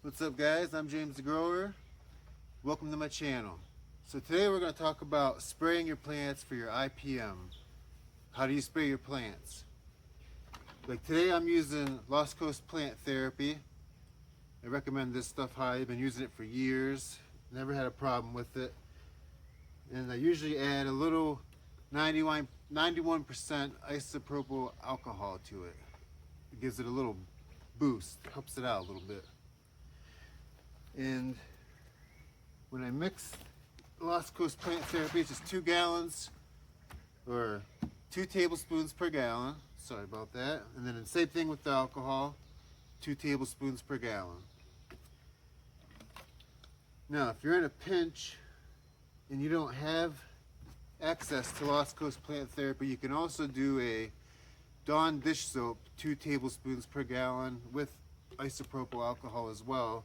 What's up guys, I'm James the Grower. Welcome to my channel. So today we're going to talk about spraying your plants for your IPM. How do you spray your plants? Like today I'm using Lost Coast Plant Therapy. I recommend this stuff highly. I've been using it for years. Never had a problem with it. And I usually add a little 91% isopropyl alcohol to it. It gives it a little boost, helps it out a little bit. And when I mix Lost Coast Plant Therapy, it's just 2 gallons or 2 tablespoons per gallon. Sorry about that. And then the same thing with the alcohol, 2 tablespoons per gallon. Now, if you're in a pinch and you don't have access to Lost Coast Plant Therapy, you can also do a Dawn dish soap, 2 tablespoons per gallon with isopropyl alcohol as well.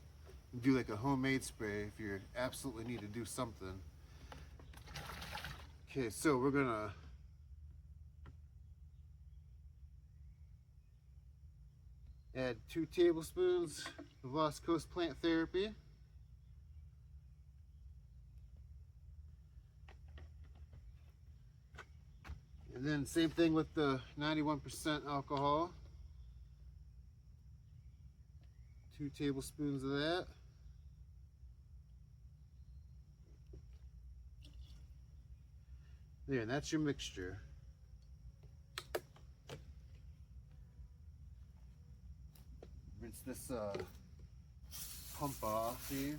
Do like a homemade spray if you absolutely need to do something. Okay, so we're gonna add 2 tablespoons of Lost Coast Plant Therapy. And then same thing with the 91% alcohol. 2 tablespoons of that. There, and that's your mixture. Rinse this pump off here.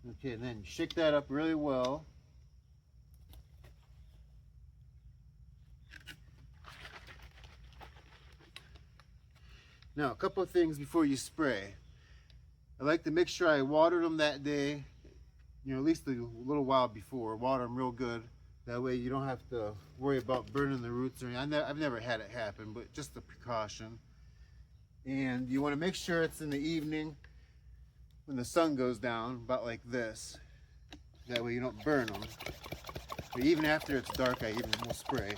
Okay, and then shake that up really well. Now, a couple of things before you spray. I like to make sure I watered them that day, at least a little while before. Water them real good. That way you don't have to worry about burning the roots or anything. I've never had it happen, but just a precaution. And you want to make sure it's in the evening when the sun goes down, about like this. That way you don't burn them. But even after it's dark, I even will spray.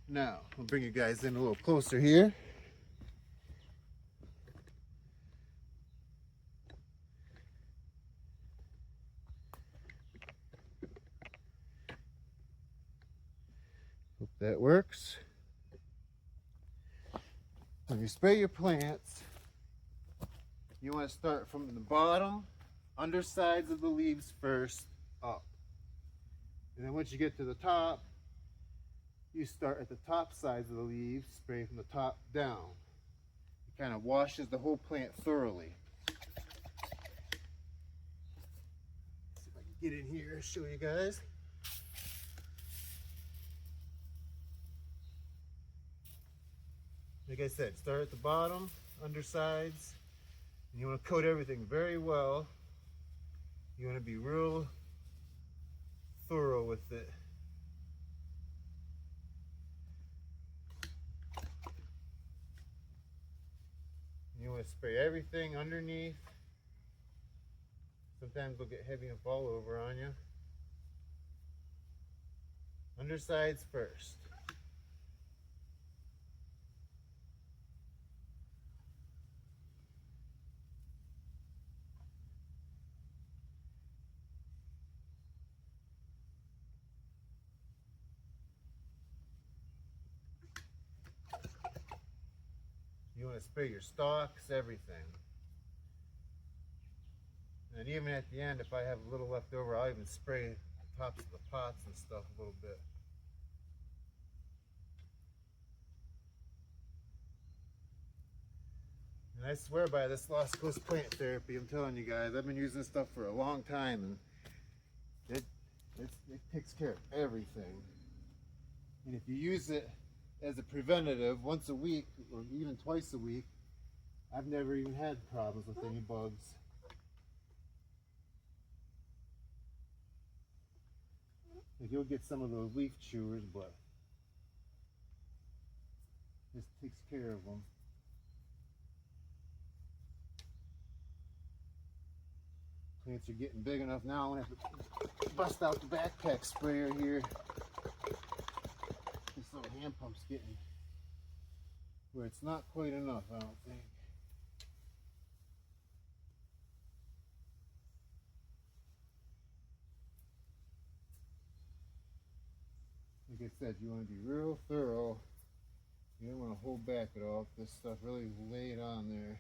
Now, I'll bring you guys in a little closer here. Hope that works. When you spray your plants, you want to start from the bottom, undersides of the leaves first, up. And then once you get to the top, you start at the top sides of the leaves, spray from the top down. It kind of washes the whole plant thoroughly. See if I can get in here and show you guys. Like I said, start at the bottom, undersides, and you want to coat everything very well. You want to be real thorough with it. You want to spray everything underneath. Sometimes they'll get heavy and fall over on you. Undersides first. You want to spray your stalks, everything. And even at the end, if I have a little left over, I'll even spray the tops of the pots and stuff a little bit. And I swear by this Lost Coast Plant Therapy, I'm telling you guys, I've been using this stuff for a long time, and it takes care of everything. And if you use it as a preventative once a week or even twice a week, I've never even had problems with any bugs. Like you'll get some of those leaf chewers, but this takes care of them. Plants are getting big enough now. I'm gonna have to bust out the backpack sprayer here. This little hand pump's getting where it's not quite enough, I don't think. Like I said, you want to be real thorough. You don't want to hold back at all. This stuff really lay it on there.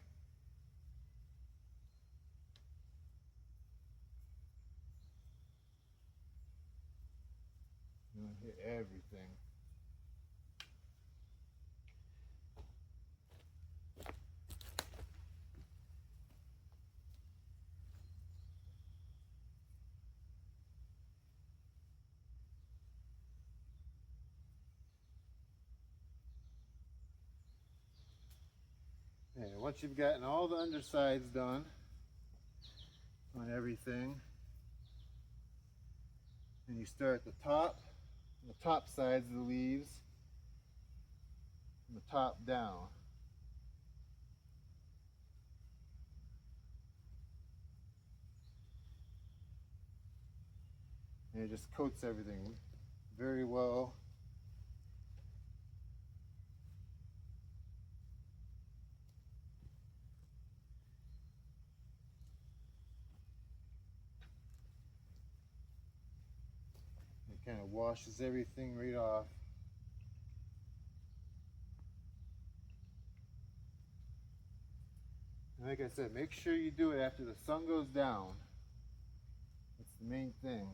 You want to hit everything. And once you've gotten all the undersides done on everything, and you start at the top sides of the leaves, from the top down. And it just coats everything very well. It kind of washes everything right off. And like I said, make sure you do it after the sun goes down. That's the main thing.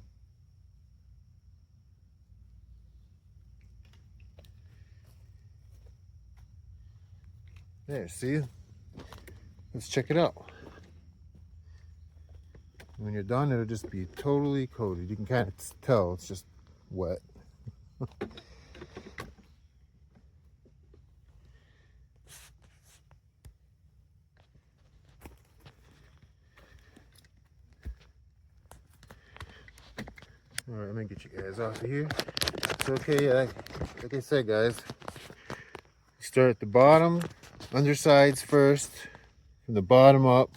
There, see? Let's check it out. When you're done, it'll just be totally coated. You can kind of tell it's just wet. All right, let me get you guys off of here. It's okay, like I said, guys, start at the bottom, undersides first, from the bottom up.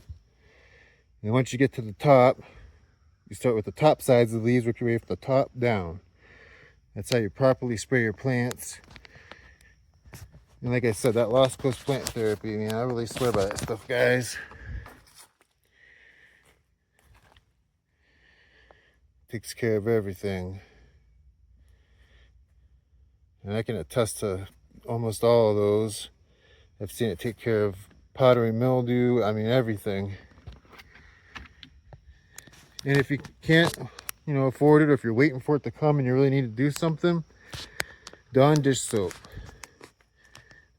And once you get to the top, you start with the top sides of the leaves, work your way from the top down. That's how you properly spray your plants. And like I said, that Lost Coast plant therapy, man, I really swear by that stuff, guys. Takes care of everything. And I can attest to almost all of those. I've seen it take care of powdery mildew, I mean everything. And if you can't, afford it, or if you're waiting for it to come and you really need to do something, Dawn dish soap.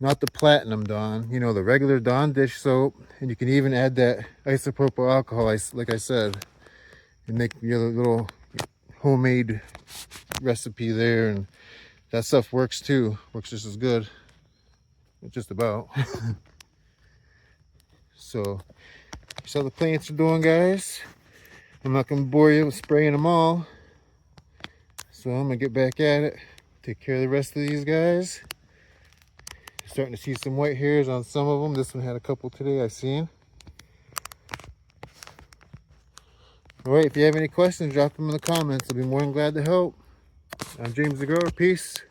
Not the platinum Dawn, the regular Dawn dish soap. And you can even add that isopropyl alcohol, like I said, and make your little homemade recipe there. And that stuff works too. Works just as good. Just about. So, here's how the plants are doing, guys. I'm not going to bore you with spraying them all. So I'm going to get back at it. Take care of the rest of these guys. Starting to see some white hairs on some of them. This one had a couple today I've seen. Alright, if you have any questions, drop them in the comments. I'll be more than glad to help. I'm James the Grower. Peace.